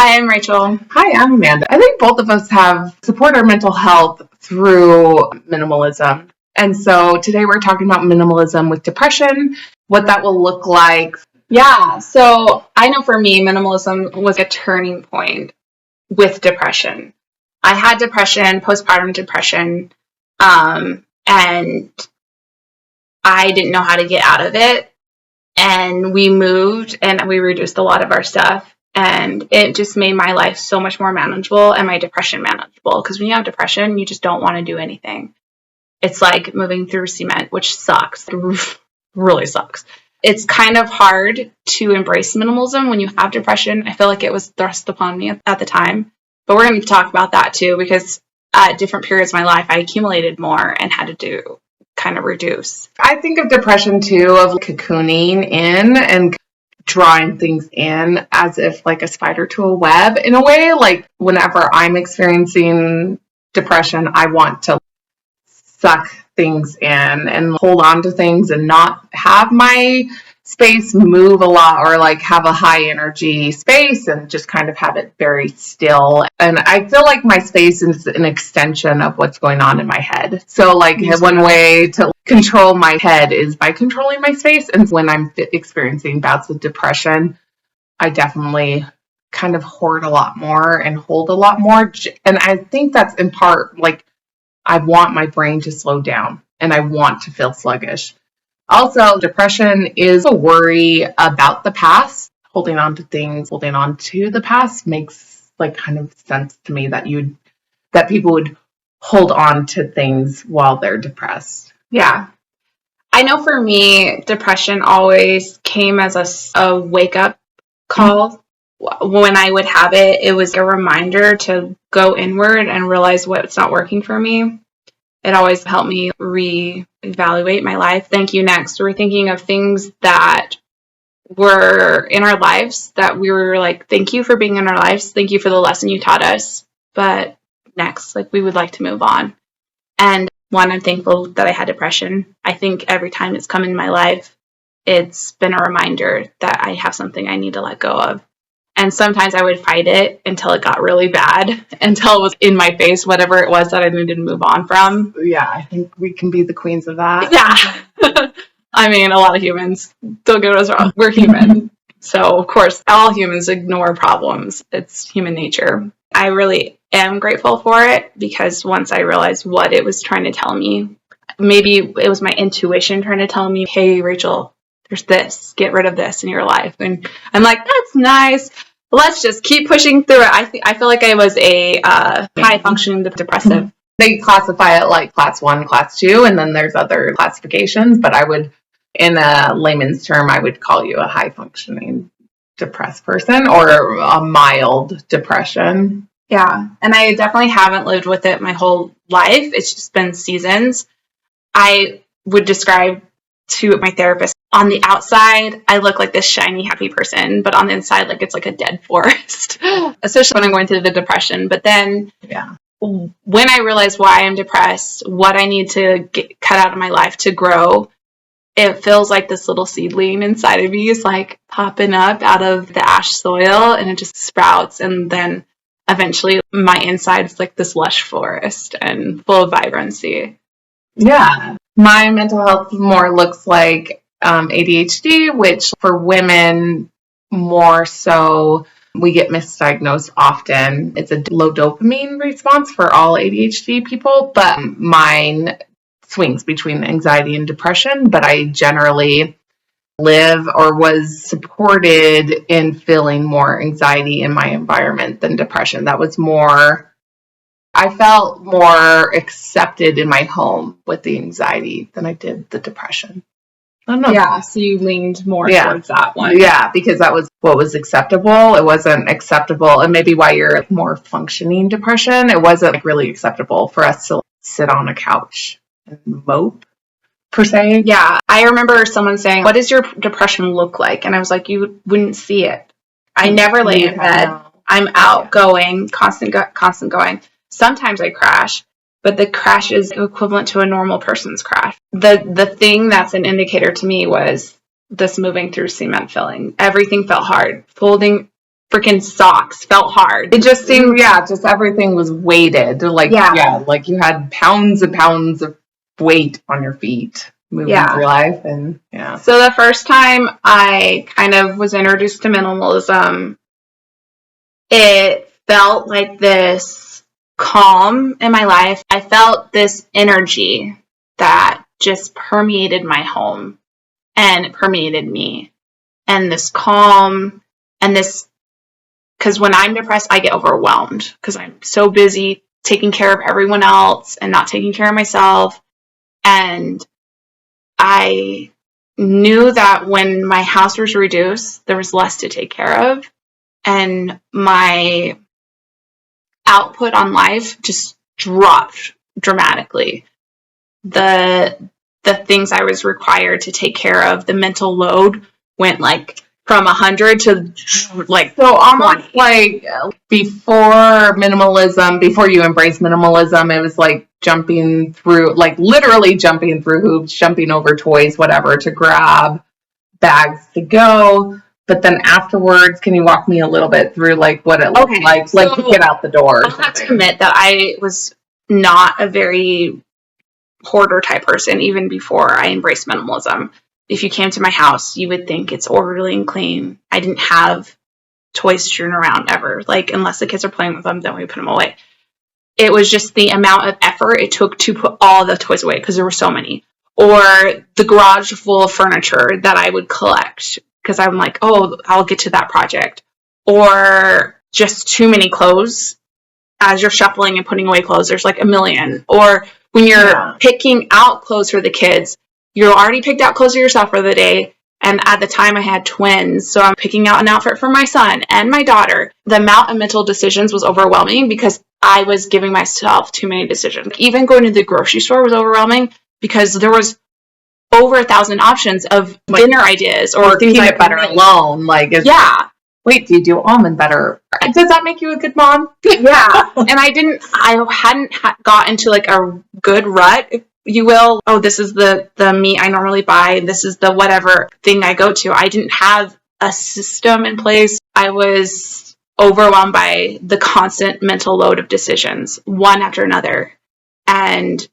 Hi, I'm Rachel. Hi, I'm Amanda. I think both of us have support our mental health through minimalism. And so today we're talking about minimalism with depression, what that will look like. Yeah, so I know for me, minimalism was a turning point with depression. I had depression, postpartum depression, and I didn't know how to get out of it. And we moved and we reduced a lot of our stuff. And it just made my life so much more manageable and my depression manageable. Because when you have depression, you just don't want to do anything. It's like moving through cement, which sucks. It really sucks. It's kind of hard to embrace minimalism when you have depression. I feel like it was thrust upon me at the time. But we're going to talk about that too, because at different periods of my life, I accumulated more and had to kind of reduce. I think of depression too, of cocooning in and drawing things in as if like a spider to a web in a way. Like whenever I'm experiencing depression, I want to suck things in and hold on to things and not have my space move a lot or like have a high energy space and just kind of have it very still. And I feel like my space is an extension of what's going on in my head. So like one way to control my head is by controlling my space. And when I'm experiencing bouts of depression, I definitely kind of hoard a lot more and hold a lot more. And I think that's in part like I want my brain to slow down and I want to feel sluggish. Also, depression is a worry about the past. Holding on to things, holding on to the past makes like kind of sense to me that people would hold on to things while they're depressed. Yeah. I know for me, depression always came as a wake up call. When I would have it, it was a reminder to go inward and realize what's not working for me. It always helped me reevaluate my life. Thank you. Next, we're thinking of things that were in our lives that we were like, thank you for being in our lives. Thank you for the lesson you taught us. But next, like we would like to move on. And one, I'm thankful that I had depression. I think every time it's come in my life, it's been a reminder that I have something I need to let go of. And sometimes I would fight it until it got really bad, until it was in my face, whatever it was that I needed to move on from. Yeah, I think we can be the queens of that. Yeah. I mean, a lot of humans, don't get us wrong, we're human. So, of course, all humans ignore problems. It's human nature. I really am grateful for it because once I realized what it was trying to tell me, maybe it was my intuition trying to tell me, hey, Rachel, there's this, get rid of this in your life. And I'm like, that's nice. Let's just keep pushing through it. I feel like I was a high functioning depressive. They classify it like class 1, class 2, and then there's other classifications. But I would, in a layman's term, I would call you a high functioning depressed person or a mild depression. Yeah. And I definitely haven't lived with it my whole life. It's just been seasons. I would describe to my therapist, on the outside, I look like this shiny, happy person, but on the inside, like it's like a dead forest, especially when I'm going through the depression. But then when I realize why I'm depressed, what I need to cut out of my life to grow, it feels like this little seedling inside of me is like popping up out of the ash soil and it just sprouts. And then eventually my inside is like this lush forest and full of vibrancy. Yeah. My mental health more looks like ADHD, which for women more so we get misdiagnosed often. It's a low dopamine response for all ADHD people, but mine swings between anxiety and depression, but I generally live or was supported in feeling more anxiety in my environment than depression. That was more, I felt more accepted in my home with the anxiety than I did the depression. I don't know. Yeah, so you leaned more towards that one. Yeah, because that was what was acceptable. It wasn't acceptable, and maybe why you're more functioning depression, it wasn't like really acceptable for us to sit on a couch and mope, per se. Yeah, I remember someone saying, what does your depression look like? And I was like, you wouldn't see it. I never lay in bed. I'm outgoing, constant going. Sometimes I crash, but the crash is equivalent to a normal person's crash. The thing that's an indicator to me was this moving through cement filling. Everything felt hard. Folding freaking socks felt hard. It just seemed, just everything was weighted. Like, like you had pounds and pounds of weight on your feet moving through life. And so the first time I kind of was introduced to minimalism, it felt like this calm in my life. I felt this energy that just permeated my home and permeated me, and this calm and this, because when I'm depressed, I get overwhelmed because I'm so busy taking care of everyone else and not taking care of myself. And I knew that when my house was reduced, there was less to take care of, and my output on life just dropped dramatically. The things I was required to take care of, the mental load went like from 100 to like, so almost 20. Like before minimalism, before you embraced minimalism, it was like jumping through, like literally jumping through hoops, jumping over toys, whatever, to grab bags to go. But then afterwards, can you walk me a little bit through like what it looked like to get out the door? I'll have to admit that I was not a very hoarder type person even before I embraced minimalism. If you came to my house, you would think it's orderly and clean. I didn't have toys strewn around ever. Like, unless the kids are playing with them, then we put them away. It was just the amount of effort it took to put all the toys away because there were so many. Or the garage full of furniture that I would collect because I'm like, oh, I'll get to that project. Or just too many clothes. As you're shuffling and putting away clothes, there's like a million. Or when you're picking out clothes for the kids, you already picked out clothes for yourself for the day. And at the time I had twins, so I'm picking out an outfit for my son and my daughter. The amount of mental decisions was overwhelming because I was giving myself too many decisions. Even going to the grocery store was overwhelming because there was over 1,000 options of like, dinner ideas or things peanut butter alone. Like, wait, do you do almond butter? Does that make you a good mom? Yeah. And I hadn't got into like a good rut, if you will. Oh, this is the meat I normally buy. This is the whatever thing I go to. I didn't have a system in place. I was overwhelmed by the constant mental load of decisions, one after another. And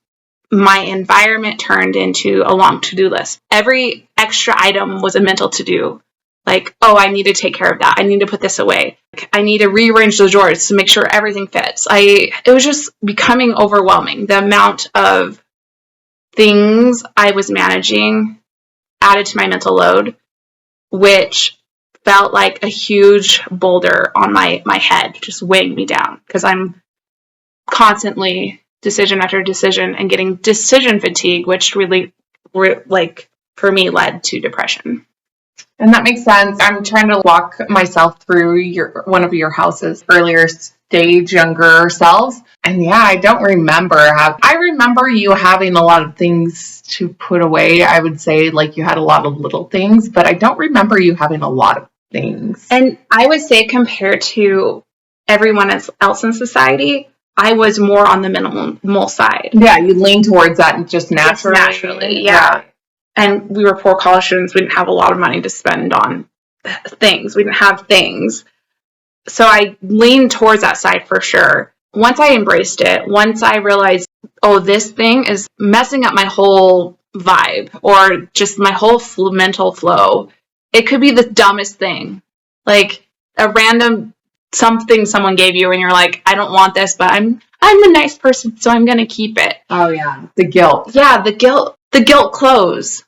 my environment turned into a long to-do list. Every extra item was a mental to-do. Like, oh, I need to take care of that. I need to put this away. I need to rearrange the drawers to make sure everything fits. It was just becoming overwhelming. The amount of things I was managing added to my mental load, which felt like a huge boulder on my head, just weighing me down because I'm constantly decision after decision and getting decision fatigue, which really, like, for me, led to depression. And that makes sense. I'm trying to walk myself through one of your house's earlier stage, younger selves. And I don't remember I remember you having a lot of things to put away. I would say like you had a lot of little things, but I don't remember you having a lot of things. And I would say compared to everyone else in society, I was more on the minimal side. Yeah, you lean towards that just naturally. Just naturally, yeah. Right. And we were poor college students. We didn't have a lot of money to spend on things. We didn't have things. So I leaned towards that side for sure. Once I embraced it, once I realized, oh, this thing is messing up my whole vibe or just my whole mental flow. It could be the dumbest thing. Like a random something someone gave you and you're like, I don't want this, but I'm a nice person, so I'm going to keep it. Oh, yeah. The guilt. Yeah, the guilt clothes.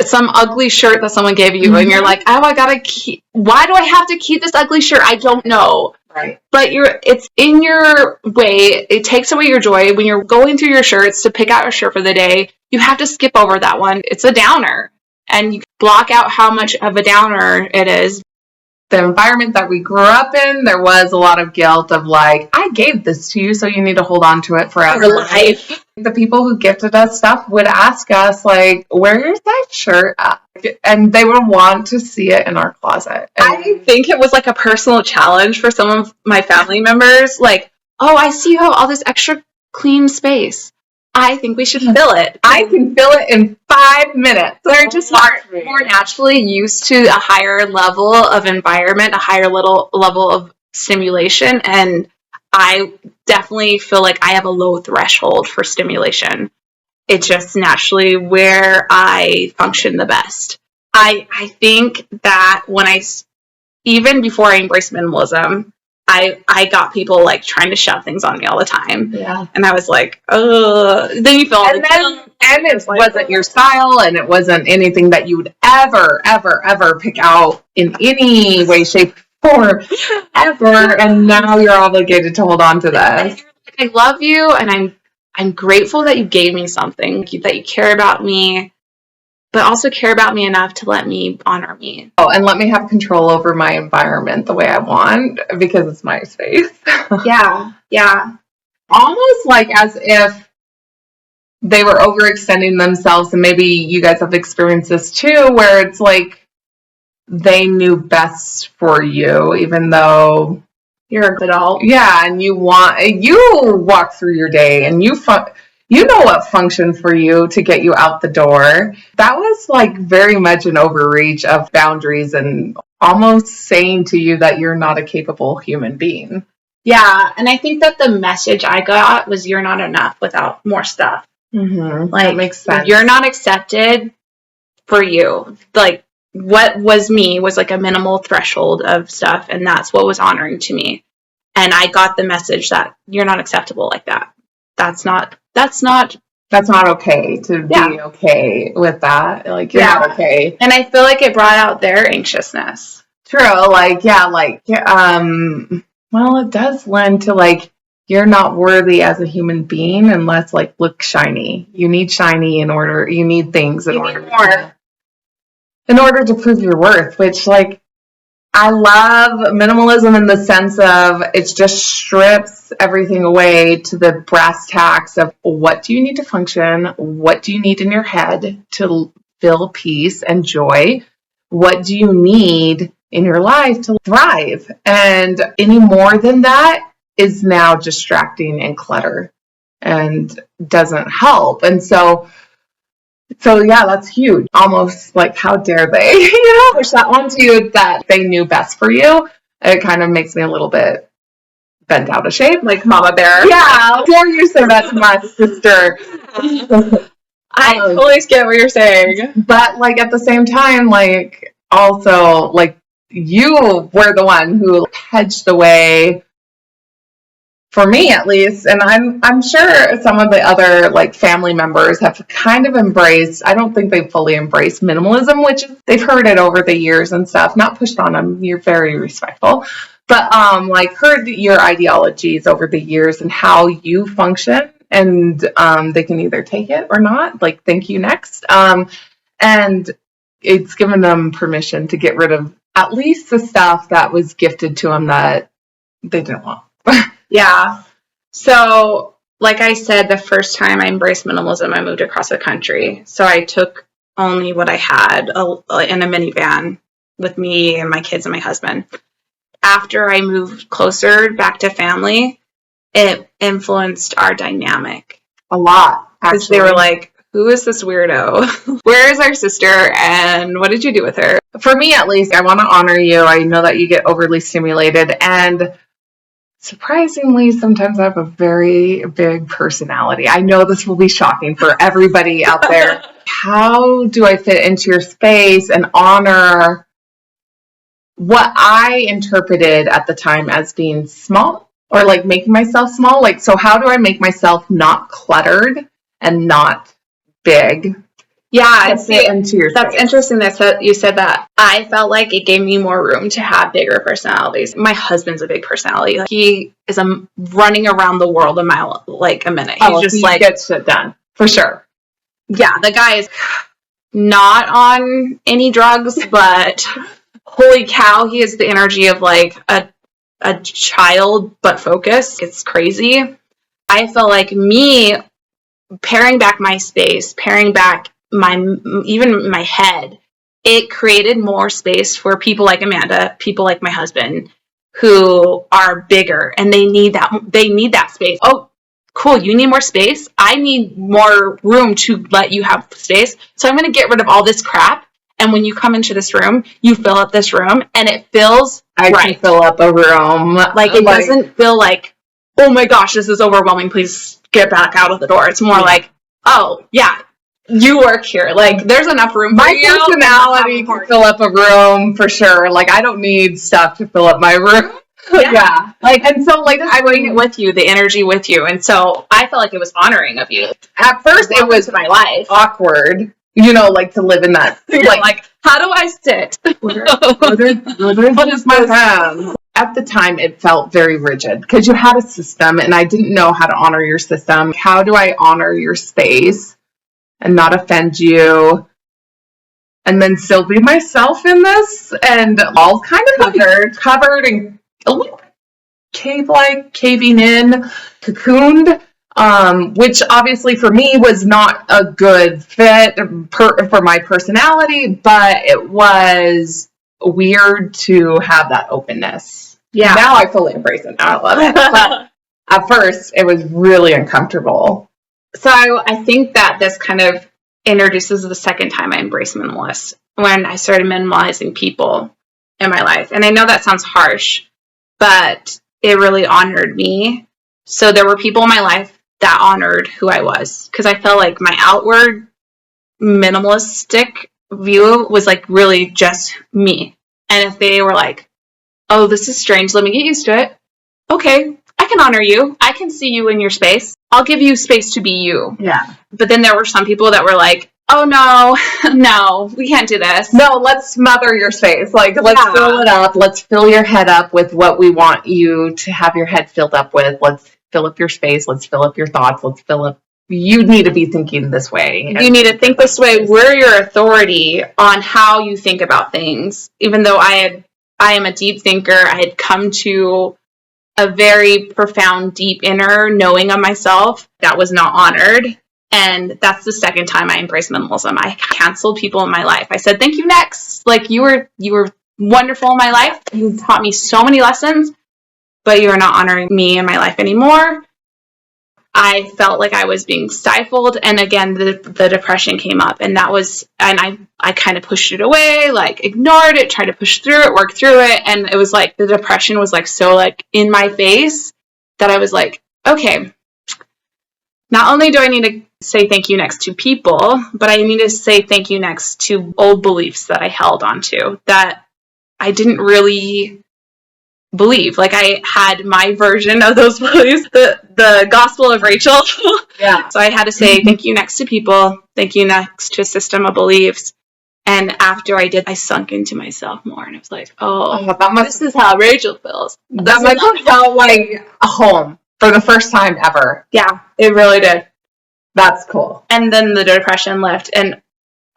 Some ugly shirt that someone gave you and you're like, oh, why do I have to keep this ugly shirt? I don't know. Right. But it's in your way. It takes away your joy. When you're going through your shirts to pick out a shirt for the day, you have to skip over that one. It's a downer. And you block out how much of a downer it is. The environment that we grew up in, there was a lot of guilt of like, I gave this to you, so you need to hold on to it forever. For life. The people who gifted us stuff would ask us like, where's that shirt at? And they would want to see it in our closet. And I think it was like a personal challenge for some of my family members. Like, oh, I see you have all this extra clean space. I think we should fill it. I can fill it in 5 minutes. We're just more naturally used to a higher level of environment, a higher level of stimulation, and I definitely feel like I have a low threshold for stimulation. It's just naturally where I function the best. I think that even before I embraced minimalism, I got people like trying to shove things on me all the time. Yeah. And I was like, then you feel and it wasn't your style, and it wasn't anything that you would ever pick out in any way, shape, or ever. And now you're obligated to hold on to this. I love you, and I'm grateful that you gave me something, that you care about me, but also care about me enough to let me honor me. Oh, and let me have control over my environment the way I want, because it's my space. Yeah. Almost like as if they were overextending themselves, and maybe you guys have experienced this too, where it's like they knew best for you, even though you're an adult. Yeah, and you walk through your day, and you know what functions for you to get you out the door. That was like very much an overreach of boundaries, and almost saying to you that you're not a capable human being. Yeah, and I think that the message I got was you're not enough without more stuff. Mm-hmm. Like, that makes sense. You're not accepted for you. Like, what was me was like a minimal threshold of stuff, and that's what was honoring to me. And I got the message that you're not acceptable like that. That's not okay to be okay with that. Like, you're not okay. And I feel like it brought out their anxiousness. True. Well, it does lend to like, you're not worthy as a human being unless like look shiny. You need shiny you need things in order to prove your worth, which like, I love minimalism in the sense of it just strips everything away to the brass tacks of what do you need to function? What do you need in your head to feel peace and joy? What do you need in your life to thrive? And any more than that is now distracting and clutter and doesn't help. And so yeah, that's huge. Almost like, how dare they, push that onto you that they knew best for you. It kind of makes me a little bit bent out of shape, like Mama Bear. Yeah, before you say that to my sister. I totally get what you're saying. But like at the same time, like also like you were the one who hedged the way, for me at least, and I'm sure some of the other like family members have kind of embraced, I don't think they've fully embraced minimalism, which they've heard it over the years and stuff, not pushed on them, you're very respectful, but like heard your ideologies over the years and how you function, and they can either take it or not, like thank you next, and it's given them permission to get rid of at least the stuff that was gifted to them that they didn't want. Yeah. So, like I said, the first time I embraced minimalism, I moved across the country. So I took only what I had in a minivan with me and my kids and my husband. After I moved closer back to family, it influenced our dynamic. A lot, actually. Because they were like, who is this weirdo? Where is our sister? And what did you do with her? For me, at least, I want to honor you. I know that you get overly stimulated, and surprisingly, sometimes I have a very big personality. I know this will be shocking for everybody out there. How do I fit into your space and honor what I interpreted at the time as being small, or like making myself small? Like, so how do I make myself not cluttered and not big? Yeah, that's interesting that you said that. I felt like it gave me more room to have bigger personalities. My husband's a big personality. Like, he is running around the world a mile, like a minute. He gets shit done for sure. Yeah, the guy is not on any drugs, but holy cow, he has the energy of like a child, but focused. It's crazy. I felt like me paring back my space, paring back even my head, it created more space for people like Amanda, people like my husband, who are bigger, and they need that space. Oh, cool, you need more space. I need more room to let you have space. So I'm going to get rid of all this crap. And when you come into this room, you fill up this room and it feels I right. can fill up a room. Like, it doesn't feel like, oh my gosh, this is overwhelming. Please get back out of the door. It's more like, oh, yeah, you work here. Like, there's enough room for you. My personality can fill up a room for sure. Like, I don't need stuff to fill up my room. Yeah. Like, and so, like, I bring it with you, the energy with you. And so I felt like it was honoring of you. At first, it was my life. awkward, you know, like, to live in that. Like, how do I sit? What is my hand? At the time, it felt very rigid because you had a system and I didn't know how to honor your system. How do I honor your space and not offend you? And then still be myself in this, and all kind of covered and a little caving in, cocooned, which obviously for me was not a good fit for my personality, but it was weird to have that openness. Yeah. Now I fully embrace it. I love it. But at first, it was really uncomfortable. So I think that this kind of introduces the second time I embraced minimalist, when I started minimalizing people in my life. And I know that sounds harsh, but it really honored me. So there were people in my life that honored who I was, because I felt like my outward minimalistic view was like really just me. And if they were like, oh, this is strange, let me get used to it. Okay, I can honor you. I can see you in your space. I'll give you space to be you. Yeah. But then there were some people that were like, oh no, we can't do this. No, let's smother your space. Like, let's fill it up. Let's fill your head up with what we want you to have your head filled up with. Let's fill up your space. Let's fill up your thoughts. Let's fill up. You need to be thinking this way. You need to think this way. We're your authority on how you think about things. Even though I am a deep thinker, I had come to a very profound, deep inner knowing of myself that was not honored. And that's the second time I embraced minimalism. I canceled people in my life. I said, thank you, next. Like, you were wonderful in my life. You taught me so many lessons, but you are not honoring me in my life anymore. I felt like I was being stifled. And again, the depression came up, and I kind of pushed it away, like ignored it, tried to push through it, work through it. And it was like, the depression was like, so like in my face that I was like, okay, not only do I need to say thank you next to people, but I need to say thank you next to old beliefs that I held onto that I didn't really believe. Like, I had my version of those beliefs, the gospel of Rachel. Yeah. So I had to say thank you next to people, thank you next to a system of beliefs. And after I did, I sunk into myself more, and I was like, this is how Rachel feels. That must have felt like a home for the first time ever. Yeah, it really did. That's cool. And then the depression left, and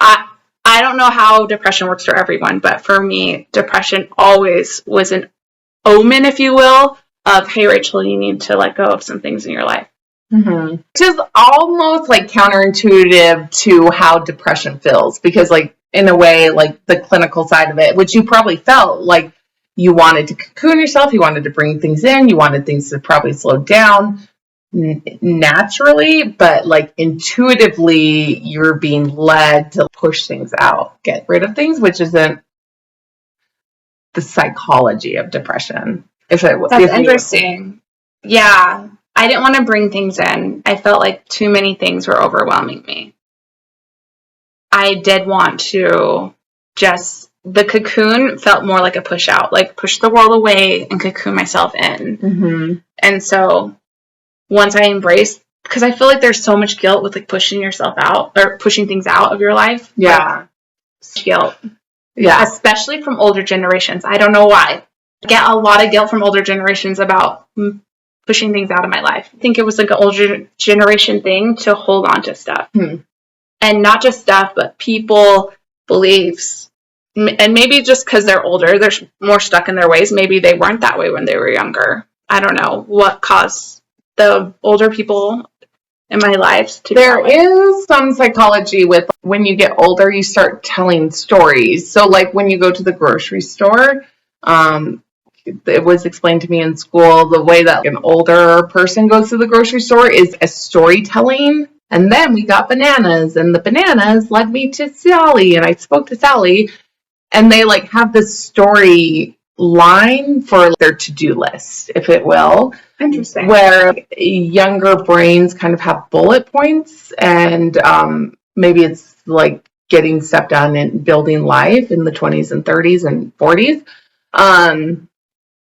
I don't know how depression works for everyone, but for me, depression always was an omen, if you will, of, hey, Rachel, you need to let go of some things in your life. Mm-hmm. Which is almost like counterintuitive to how depression feels, because like in a way, like the clinical side of it, which you probably felt like you wanted to cocoon yourself, you wanted to bring things in, you wanted things to probably slow down naturally, but like intuitively you're being led to push things out, get rid of things, which isn't the psychology of depression. That's interesting. Yeah, I didn't want to bring things in. I felt like too many things were overwhelming me. I did want to the cocoon felt more like a push out, like push the world away and cocoon myself in. Mm-hmm. And so once I embraced, because I feel like there's so much guilt with like pushing yourself out or pushing things out of your life. Yeah. Like, guilt. Yeah. Especially from older generations. I don't know why. I get a lot of guilt from older generations about pushing things out of my life. I think it was like an older generation thing to hold on to stuff. And not just stuff, but people, beliefs. And maybe just because they're older, they're more stuck in their ways. Maybe they weren't that way when they were younger. I don't know what caused the older people in my life to. There is some psychology with when you get older, you start telling stories. So like when you go to the grocery store, it was explained to me in school, the way that an older person goes to the grocery store is a storytelling. And then we got bananas, and the bananas led me to Sally, and I spoke to Sally, and they like have this story line for their to-do list, if it will. Interesting. Where younger brains kind of have bullet points, and maybe it's like getting stuff done and building life in the 20s and 30s and 40s.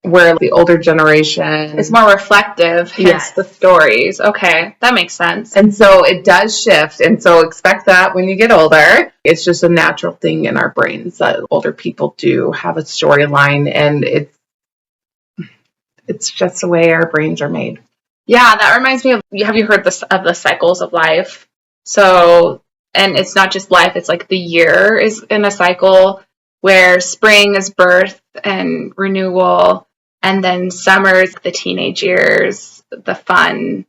Where the older generation is more reflective, hence the stories. Okay, that makes sense. And so it does shift. And so expect that when you get older. It's just a natural thing in our brains that older people do have a storyline, and it's just the way our brains are made. Yeah, that reminds me of, have you heard of the cycles of life? So, and it's not just life, it's like the year is in a cycle where spring is birth and renewal, and then summer is the teenage years, the fun,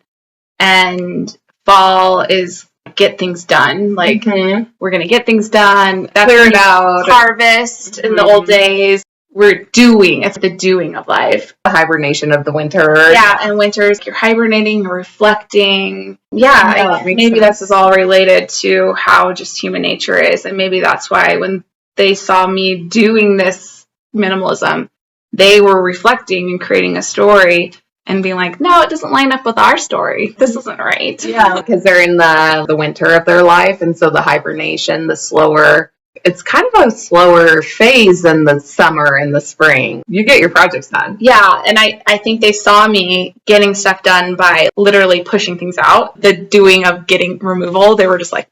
and fall is get things done. Like, we're going to get things done. That's clear it out. Harvest in the old days. We're doing. It's the doing of life. The hibernation of the winter. Yeah, and winters, you're hibernating, you're reflecting. Yeah, maybe this is all related to how just human nature is. And maybe that's why when they saw me doing this minimalism, they were reflecting and creating a story and being like, no, it doesn't line up with our story. This isn't right. Yeah, because they're in the winter of their life. And so the hibernation, the slower, it's kind of a slower phase than the summer and the spring. You get your projects done. Yeah, and I think they saw me getting stuff done by literally pushing things out. The doing of getting removal, they were just like,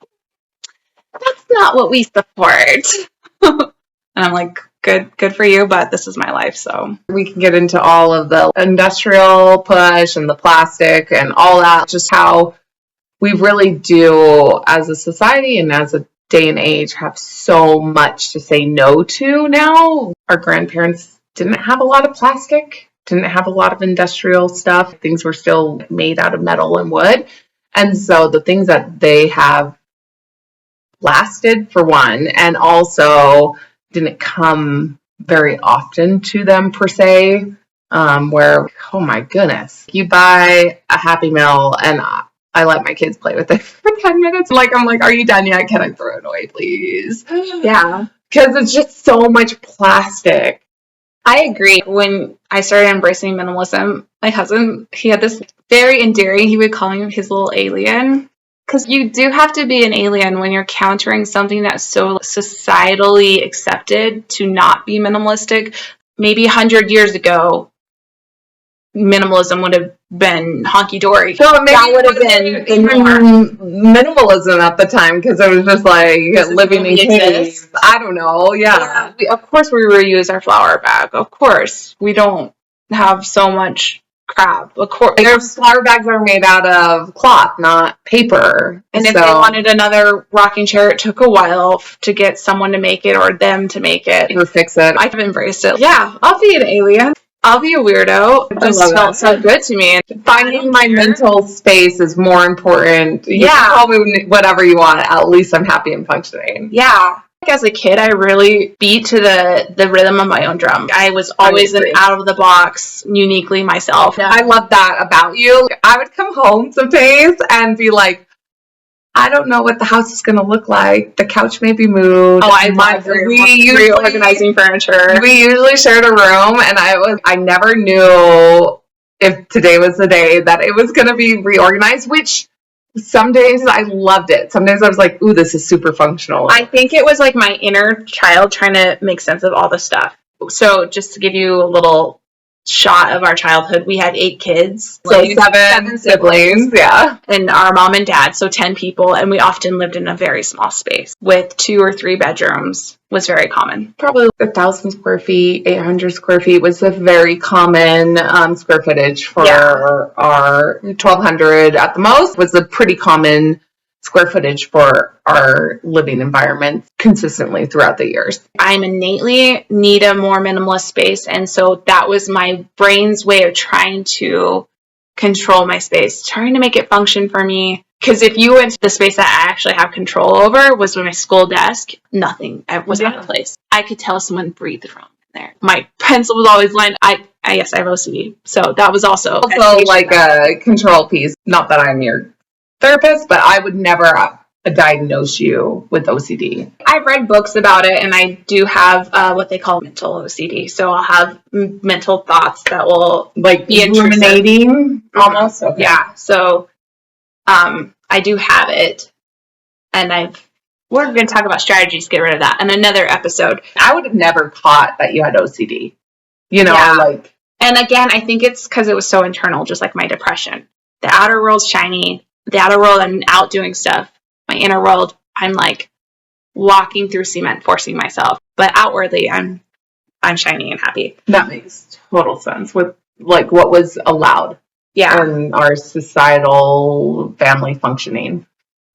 that's not what we support. And I'm like, good for you, but this is my life, so. We can get into all of the industrial push and the plastic and all that, just how we really do as a society and as a day and age have so much to say no to now. Our grandparents didn't have a lot of plastic, didn't have a lot of industrial stuff. Things were still made out of metal and wood. And so the things that they have lasted, for one, and also didn't come very often to them per se, where, oh my goodness, you buy a Happy Meal and I let my kids play with it for 10 minutes. I'm like, are you done yet? Can I throw it away, please? Yeah. Because it's just so much plastic. I agree. When I started embracing minimalism, my husband, he had this very endearing, he would call me his little alien. Because you do have to be an alien when you're countering something that's so societally accepted to not be minimalistic. Maybe 100 years ago, minimalism would have been honky-dory. So maybe that would have been even minimalism at the time, because it was just like living in caves. I don't know. Yeah. Of course we reuse our flour bag. Of course. We don't have so much crap. Of course. Their flour bags are made out of cloth, not paper. And if they wanted another rocking chair, it took a while to get someone to make it or them to make it. Or fix it. I've embraced it. Yeah, I'll be an alien. I'll be a weirdo. It just felt so good to me. And finding my mental space is more important. You can call me whatever you want. At least I'm happy and functioning. Yeah. As a kid, I really beat to the rhythm of my own drum. I was always an out of the box, uniquely myself. I love that about you. I would come home some days and be like, I don't know what the house is going to look like. The couch may be moved. Oh, I love reorganizing furniture. We usually shared a room, and I never knew if today was the day that it was going to be reorganized, which some days I loved it. Some days I was like, ooh, this is super functional. I think it was like my inner child trying to make sense of all the stuff. So just to give you a little shot of our childhood, we had 8 kids. So seven siblings, yeah. And our mom and dad, so 10 people. And we often lived in a very small space with 2 or 3 bedrooms was very common. Probably 1,000 square feet, 800 square feet was a very common square footage for our 1,200 at the most was a pretty common square footage for our living environment consistently throughout the years. I'm innately need a more minimalist space, and so that was my brain's way of trying to control my space, trying to make it function for me. Because if you went to the space that I actually have control over was my school desk, nothing was out of place. I could tell someone breathed wrong. there. My pencil was always lined. I guess I have OCD, so that was also like a control piece. Not that I'm your therapist, but I would never diagnose you with OCD. I've read books about it, and I do have what they call mental OCD. So I'll have mental thoughts that will like be ruminating almost. Okay. Yeah. So I do have it, and we're going to talk about strategies to get rid of that in another episode. I would have never caught that you had OCD. You know, like. And again, I think it's because it was so internal, just like my depression. The outer world's shiny. The outer world, I'm out doing stuff. My inner world, I'm like walking through cement, forcing myself. But outwardly, I'm shiny and happy. That makes total sense with like what was allowed in our societal family functioning.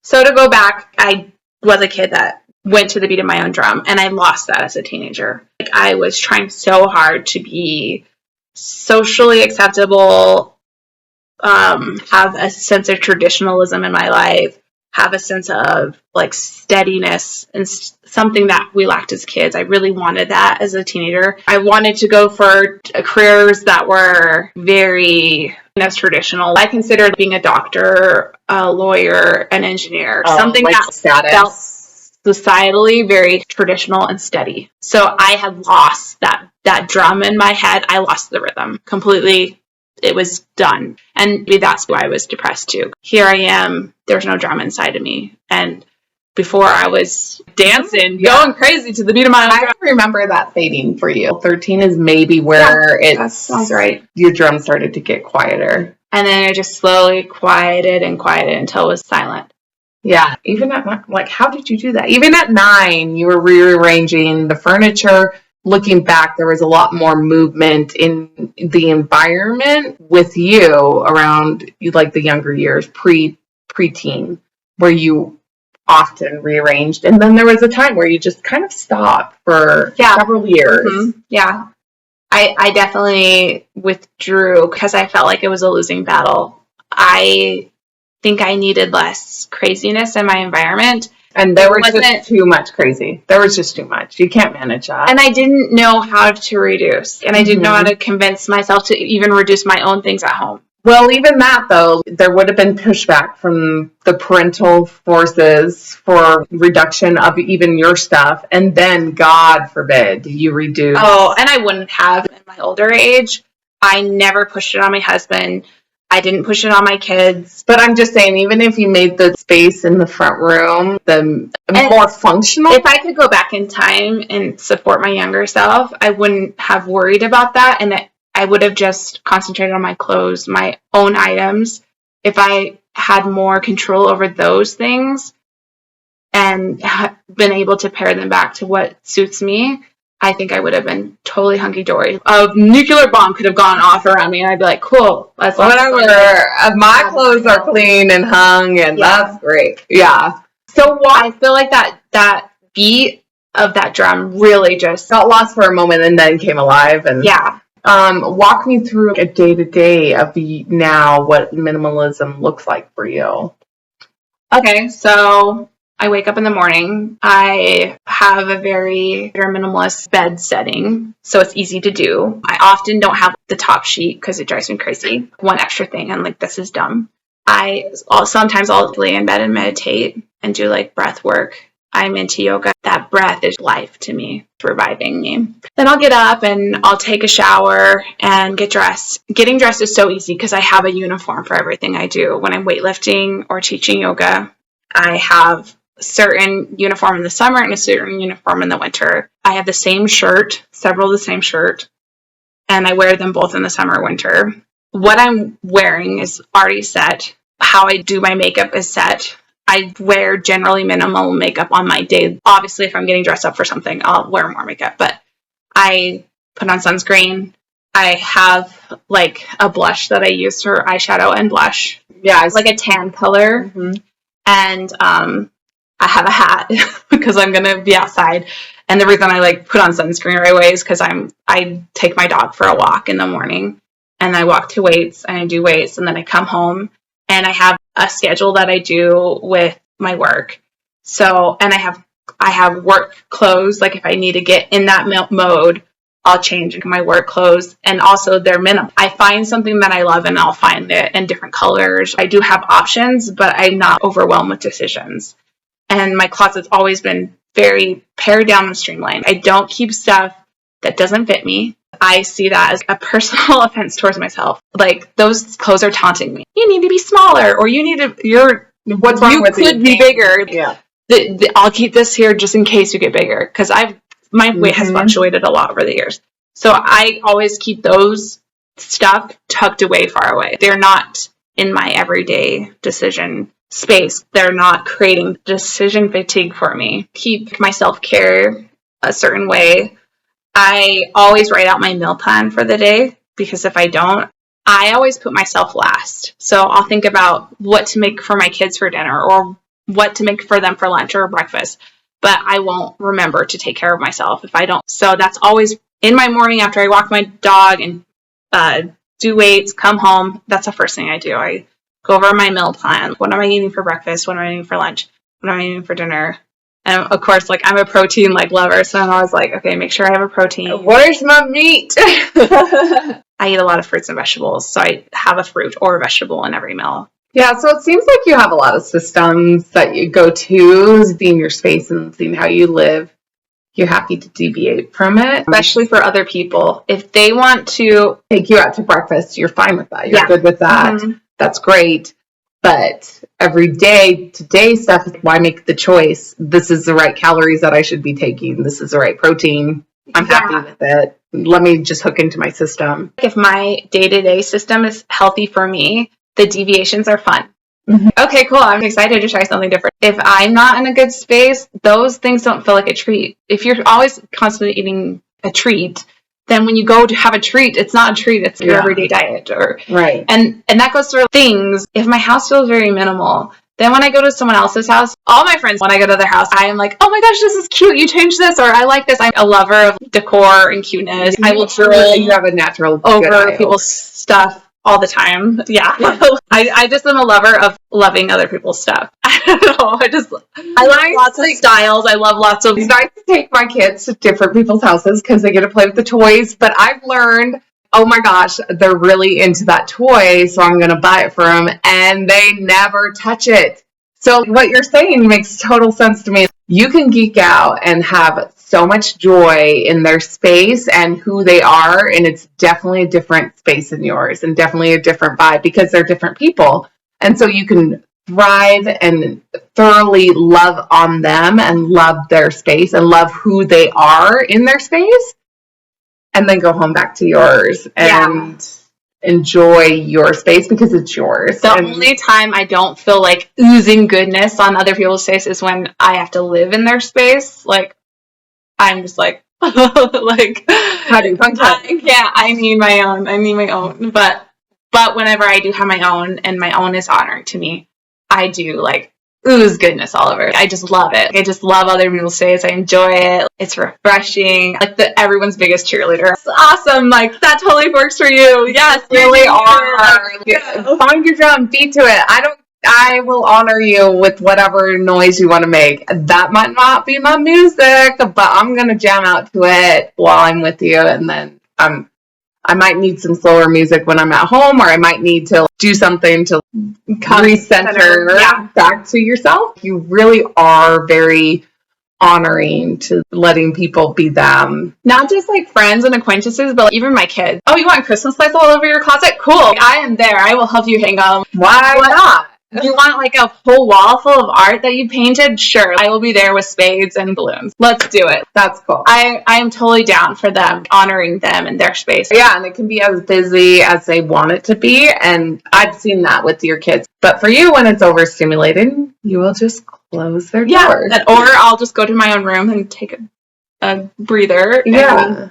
So to go back, I was a kid that went to the beat of my own drum, and I lost that as a teenager. Like, I was trying so hard to be socially acceptable, have a sense of traditionalism in my life, have a sense of like steadiness, and something that we lacked as kids. I really wanted that as a teenager. I wanted to go for careers that were very traditional. I considered being a doctor, a lawyer, an engineer, something like that status. Felt societally very traditional and steady. So I had lost that drum in my head. I lost the rhythm completely. It was done. And maybe that's why I was depressed too. Here I am. There's no drum inside of me. And before I was dancing, going crazy to the beat of my own drum. I remember that fading for you. 13 is maybe where that sounds right. Your drum started to get quieter. And then it just slowly quieted until it was silent. Yeah, even at, like, how did you do that? Even at 9, you were rearranging the furniture. Looking back, there was a lot more movement in the environment with you around like the younger years, preteen, where you often rearranged. And then there was a time where you just kind of stopped for several years. Mm-hmm. Yeah. I definitely withdrew because I felt like it was a losing battle. I think I needed less craziness in my environment. And there was just too much crazy. There was just too much. You can't manage that. And I didn't know how to reduce. And I didn't know how to convince myself to even reduce my own things at home. Well, even that, though, there would have been pushback from the parental forces for reduction of even your stuff. And then, God forbid, you reduce. Oh, and I wouldn't have in my older age. I never pushed it on my husband. I didn't push it on my kids. But I'm just saying, even if you made the space in the front room more functional. If I could go back in time and support my younger self, I wouldn't have worried about that. And I would have just concentrated on my clothes, my own items. If I had more control over those things and been able to pair them back to what suits me, I think I would have been totally hunky-dory. A nuclear bomb could have gone off around me, and I'd be like, cool. Whatever. My clothes are clean and hung, and that's great. Yeah. So I feel like that beat of that drum really just got lost for a moment and then came alive. And walk me through a day-to-day of what minimalism looks like for you. Okay, so I wake up in the morning. I have a very minimalist bed setting, so it's easy to do. I often don't have the top sheet because it drives me crazy. One extra thing, I'm like, this is dumb. Sometimes I'll lay in bed and meditate and do like breath work. I'm into yoga. That breath is life to me. It's reviving me. Then I'll get up and I'll take a shower and get dressed. Getting dressed is so easy because I have a uniform for everything I do. When I'm weightlifting or teaching yoga, I have a certain uniform in the summer and a certain uniform in the winter. I have the same shirt, several of the same shirt, and I wear them both in the summer, winter. What I'm wearing is already set. How I do my makeup is set. I wear generally minimal makeup on my day. Obviously, if I'm getting dressed up for something, I'll wear more makeup, but I put on sunscreen. I have like a blush that I use for eyeshadow and blush. Yeah, it's like a tan color. Mm-hmm. And I have a hat because I'm going to be outside. And the reason I like put on sunscreen right away is because I take my dog for a walk in the morning and I walk to weights and I do weights and then I come home and I have a schedule that I do with my work. So, and I have work clothes. Like if I need to get in that mode, I'll change my work clothes, and also they're minimal. I find something that I love and I'll find it in different colors. I do have options, but I'm not overwhelmed with decisions. And my closet's always been very pared down and streamlined. I don't keep stuff that doesn't fit me. I see that as a personal offense towards myself. Like, those clothes are taunting me. You need to be smaller, or what's wrong with could be bigger. Yeah. I'll keep this here just in case you get bigger, because my weight has fluctuated a lot over the years. So I always keep those stuff tucked away, far away. They're not in my everyday decision space. They're not creating decision fatigue for me. Keep my self-care a certain way. I always write out my meal plan for the day, because if I don't, I always put myself last. So I'll think about what to make for my kids for dinner, or what to make for them for lunch or breakfast, but I won't remember to take care of myself if I don't. So that's always in my morning after I walk my dog and do weights, come home. That's the first thing I do. I go over my meal plan. What am I eating for breakfast? What am I eating for lunch? What am I eating for dinner? And of course, like, I'm a protein lover, so I'm always like, okay, make sure I have a protein. Where's my meat? I eat a lot of fruits and vegetables, so I have a fruit or a vegetable in every meal. Yeah, so it seems like you have a lot of systems that you go to, seeing your space and seeing how you live. You're happy to deviate from it. Especially for other people. If they want to take you out to breakfast, you're fine with that. You're good with that. Mm-hmm. That's great. But every day, today stuff, why make the choice? This is the right calories that I should be taking. This is the right protein. I'm happy with it. Let me just hook into my system. If my day-to-day system is healthy for me, the deviations are fun. Mm-hmm. Okay, cool. I'm excited to try something different. If I'm not in a good space, those things don't feel like a treat. If you're always constantly eating a treat, then when you go to have a treat, it's not a treat, it's your everyday diet. Right. And that goes through things. If my house feels very minimal, then when I go to someone else's house, all my friends, when I go to their house, I am like, oh my gosh, this is cute. You changed this, or I like this. I'm a lover of decor and cuteness. I will drool. You have a natural over people's stuff all the time. Yeah. I just am a lover of loving other people's stuff. I don't know. I love lots of styles. I love lots of... It's nice to take my kids to different people's houses because they get to play with the toys. But I've learned, oh my gosh, they're really into that toy, so I'm going to buy it for them. And they never touch it. So what you're saying makes total sense to me. You can geek out and have so much joy in their space and who they are, and it's definitely a different space than yours and definitely a different vibe because they're different people. And so you can thrive and thoroughly love on them and love their space and love who they are in their space, and then go home back to yours and enjoy your space because it's yours. The only time I don't feel like oozing goodness on other people's space is when I have to live in their space. Like, I'm just like, like, I need my own. But whenever I do have my own and my own is honoring to me, I do like ooze goodness all over. I just love it. I just love other people's space. I enjoy it. It's refreshing. Like everyone's biggest cheerleader. It's awesome. Like, that totally works for you. Yes, really are. Find your drum, beat to it. I will honor you with whatever noise you want to make. That might not be my music, but I'm going to jam out to it while I'm with you. And then I might need some slower music when I'm at home, or I might need to do something to recenter back to yourself. You really are very honoring to letting people be them. Not just like friends and acquaintances, but even my kids. Oh, you want Christmas lights all over your closet? Cool. I am there. I will help you hang them. Why not? You want like a whole wall full of art that you painted? Sure. I will be there with spades and balloons. Let's do it. That's cool. I am totally down for them, honoring them and their space. Yeah, and it can be as busy as they want it to be. And I've seen that with your kids. But for you, when it's overstimulated, you will just close their doors. Or I'll just go to my own room and take a breather. Yeah.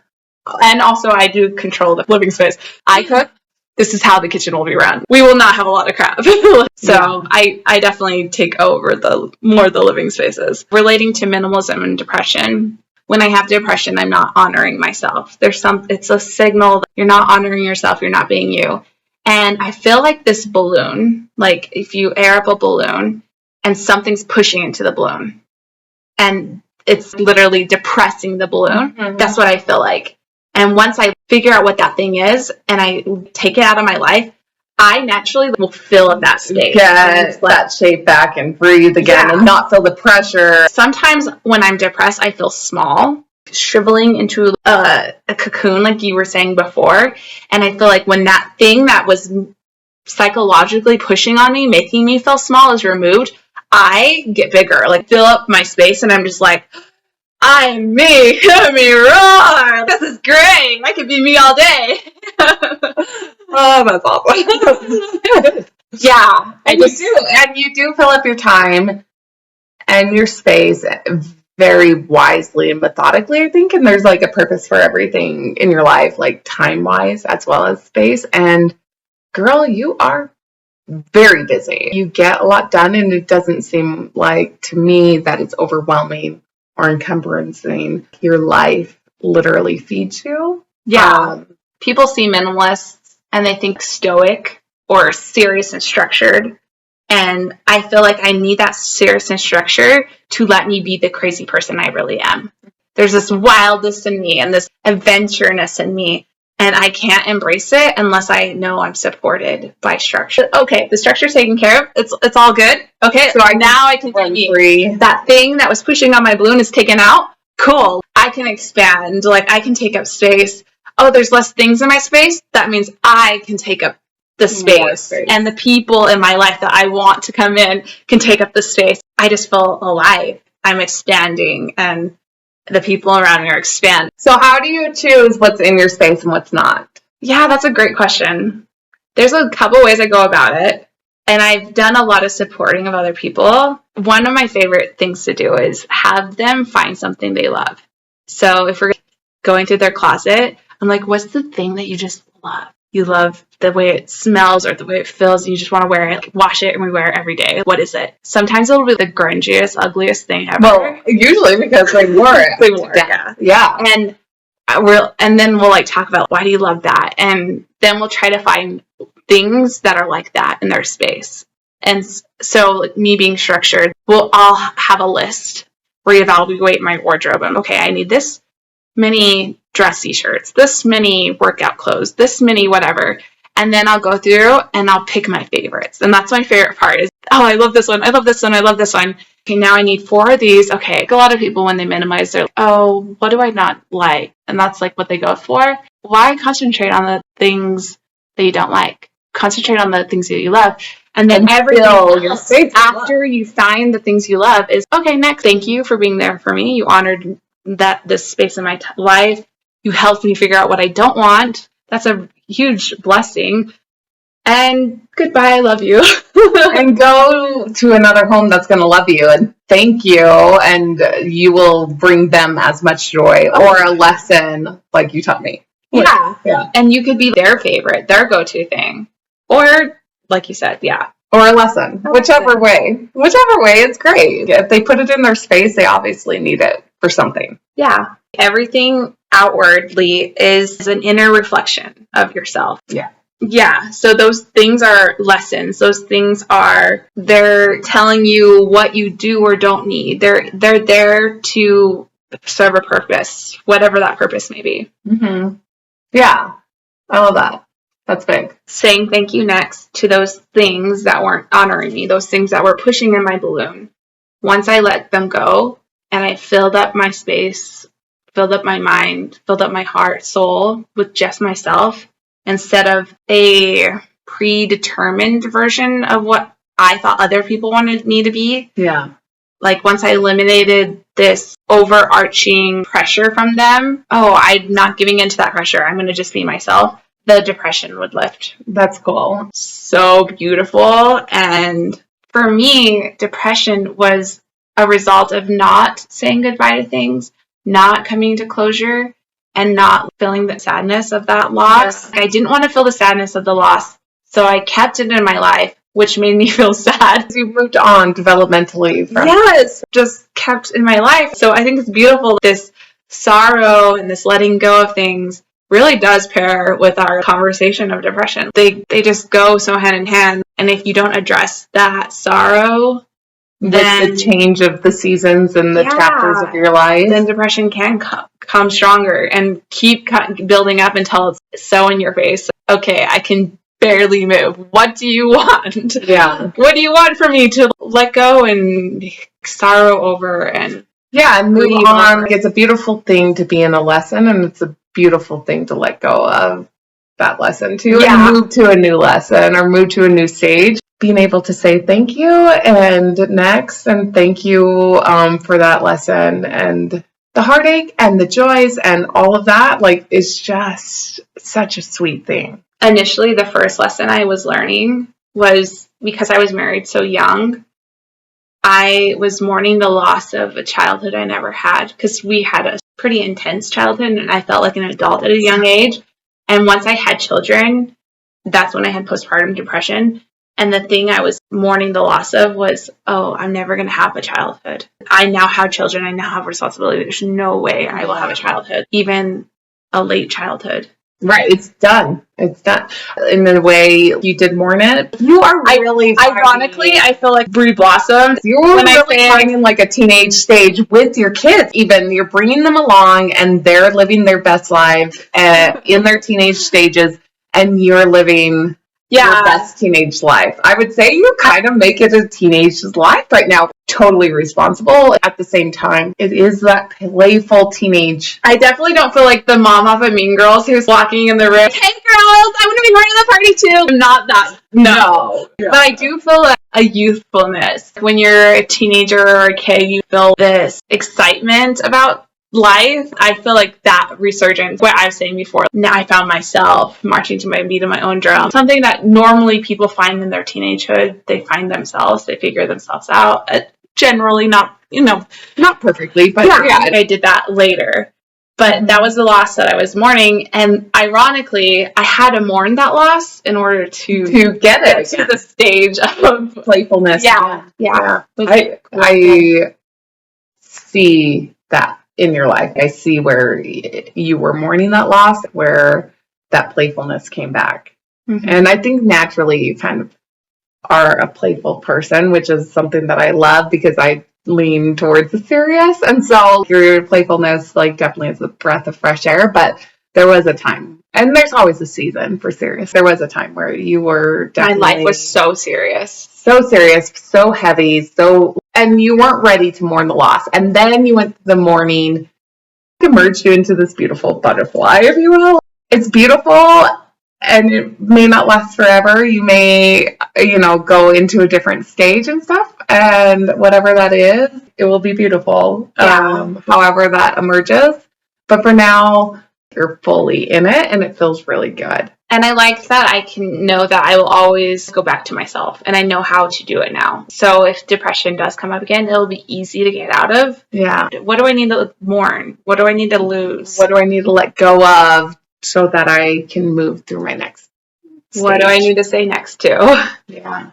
And also, I do control the living space. I cook. This is how the kitchen will be run. We will not have a lot of crap. I definitely take over the living spaces. Relating to minimalism and depression, when I have depression, I'm not honoring myself. It's a signal that you're not honoring yourself, you're not being you. And I feel like this balloon, like if you air up a balloon and something's pushing into the balloon and it's literally depressing the balloon, that's what I feel like. And once I figure out what that thing is and I take it out of my life, I naturally will fill that space. Get that shape back and breathe again and not feel the pressure. Sometimes when I'm depressed, I feel small, shriveling into a cocoon, like you were saying before. And I feel like when that thing that was psychologically pushing on me, making me feel small is removed, I get bigger, like fill up my space, and I'm just like, I'm me, let me roar, this is great, I could be me all day. Oh, that's awesome. Yeah, and you do fill up your time and your space very wisely and methodically, I think, and there's like a purpose for everything in your life, like time-wise as well as space. And girl, you are very busy. You get a lot done, and it doesn't seem like, to me, that it's overwhelming or encumberancing. Your life literally feeds you. Yeah. People see minimalists and they think stoic or serious and structured. And I feel like I need that serious and structure to let me be the crazy person I really am. There's this wildness in me and this adventureness in me. And I can't embrace it unless I know I'm supported by structure. Okay, the structure's taken care of. It's all good. Okay, so now I can be free. That thing that was pushing on my balloon is taken out. Cool. I can expand. Like, I can take up space. Oh, there's less things in my space. That means I can take up the space. And the people in my life that I want to come in can take up the space. I just feel alive. I'm expanding, and the people around me are expanding. So how do you choose what's in your space and what's not? Yeah, that's a great question. There's a couple ways I go about it, and I've done a lot of supporting of other people. One of my favorite things to do is have them find something they love. So if we're going through their closet, I'm like, what's the thing that you just love? You love the way it smells or the way it feels, and you just want to wear it, like, wash it and rewear it every day. What is it? Sometimes it'll be the grungiest, ugliest thing ever. Well, usually because they wore it. They wore it, yeah. And then we'll like talk about, why do you love that? And then we'll try to find things that are like that in their space. And so, like, me being structured, we'll all have a list, reevaluate my wardrobe, and okay, I need this many dressy shirts, this many workout clothes, this many whatever. And then I'll go through and I'll pick my favorites. And that's my favorite part is, oh, I love this one. I love this one. I love this one. Okay, now I need 4 of these. Okay, a lot of people, when they minimize, they're like, oh, what do I not like? And that's like what they go for. Why concentrate on the things that you don't like? Concentrate on the things that you love. And then everything else after you find the things you love is, okay, next, thank you for being there for me. You honored this space in my life. You helped me figure out what I don't want. That's a huge blessing. And goodbye, I love you. And go to another home that's going to love you and thank you, and you will bring them as much joy or a lesson like you taught me. Yeah. And you could be their favorite, their go-to thing. Or, like you said, or a lesson. Whichever way, it's great. If they put it in their space, they obviously need it for something. Yeah. Everything outwardly is an inner reflection of yourself. Yeah. So those things are lessons. Those things they're telling you what you do or don't need. They're there to serve a purpose, whatever that purpose may be. Mm-hmm. Yeah. I love that. That's big. Saying thank you next to those things that weren't honoring me, those things that were pushing in my balloon. Once I let them go and I filled up my space, filled up my mind, filled up my heart, soul with just myself, instead of a predetermined version of what I thought other people wanted me to be. Yeah. Like, once I eliminated this overarching pressure from them, I'm not giving into that pressure. I'm going to just be myself. The depression would lift. That's cool. So beautiful. And for me, depression was a result of not saying goodbye to things, not coming to closure, and not feeling the sadness of that loss. I didn't want to feel the sadness of the loss, so I kept it in my life, which made me feel sad. You moved on developmentally. Just kept in my life. So I think it's beautiful. This sorrow and this letting go of things really does pair with our conversation of depression. They just go so hand in hand. And if you don't address that sorrow with the change of the seasons and the chapters of your life, then depression can come stronger and keep building up until it's so in your face. Okay, I can barely move. What do you want? Yeah. What do you want from me to let go and sorrow over and move on? It's a beautiful thing to be in a lesson, and it's a beautiful thing to let go of that lesson too, and move to a new lesson or move to a new stage. Being able to say thank you and next, and thank you for that lesson, and the heartache and the joys and all of that, like, is just such a sweet thing. Initially, the first lesson I was learning was because I was married so young. I was mourning the loss of a childhood I never had, because we had a pretty intense childhood and I felt like an adult at a young age. And once I had children, that's when I had postpartum depression. And the thing I was mourning the loss of was, I'm never going to have a childhood. I now have children. I now have responsibility. There's no way I will have a childhood, even a late childhood. Right, it's done. It's done. In the way you did mourn it, you are really ironically, I feel like Brie blossomed. You're really finding like a teenage stage with your kids. Even you're bringing them along, and they're living their best lives in their teenage stages, and you're living your best teenage life. I would say you kind of make it a teenage life right now. Totally responsible. At the same time, it is that playful teenage. I definitely don't feel like the mom off of Mean Girls who's walking in the room. Hey girls, I want to be part of the party too. I'm not that. No. Yeah. But I do feel a youthfulness. When you're a teenager or a kid, you feel this excitement about life. I feel like that resurgence, what I was saying before, now I found myself marching to my beat of my own drum. Something that normally people find in their teenagehood, they find themselves, they figure themselves out. Generally not perfectly, but I did that later. But that was the loss that I was mourning, and ironically, I had to mourn that loss in order to get to the stage of playfulness. Yeah. I see that in your life. I see where you were mourning that loss, where that playfulness came back. Mm-hmm. And I think naturally you kind of are a playful person, which is something that I love because I lean towards the serious. And so your playfulness, like, definitely is a breath of fresh air. But there was a time, and there's always a season for serious. There was a time where you were definitely... My life was so serious. So serious, so heavy, and you weren't ready to mourn the loss. And then you went to the mourning, emerged you into this beautiful butterfly, if you will. It's beautiful, and it may not last forever. You may, go into a different stage and stuff, and whatever that is, it will be beautiful. However that emerges. But for now, you're fully in it, and it feels really good. And I like that I can know that I will always go back to myself, and I know how to do it now. So if depression does come up again, it'll be easy to get out of. Yeah. What do I need to mourn? What do I need to lose? What do I need to let go of so that I can move through my next stage? What do I need to say next to? Yeah.